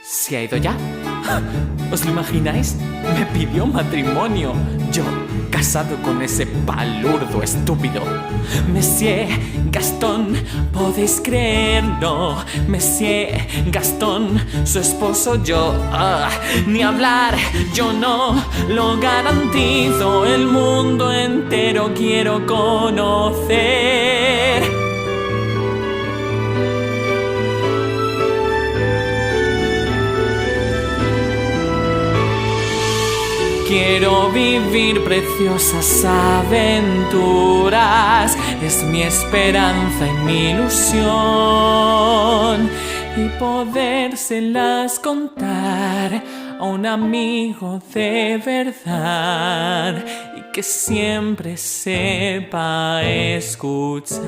¿Se ha ido ya? ¿Os lo imagináis? Me pidió matrimonio. Yo, casado con ese palurdo estúpido. Monsieur Gastón, podéis creerlo. Monsieur Gastón, su esposo yo. Ni hablar, yo no lo garantizo. El mundo entero quiero conocer. Quiero vivir preciosas aventuras, es mi esperanza y mi ilusión, y podérselas contar a un amigo de verdad y que siempre sepa escuchar.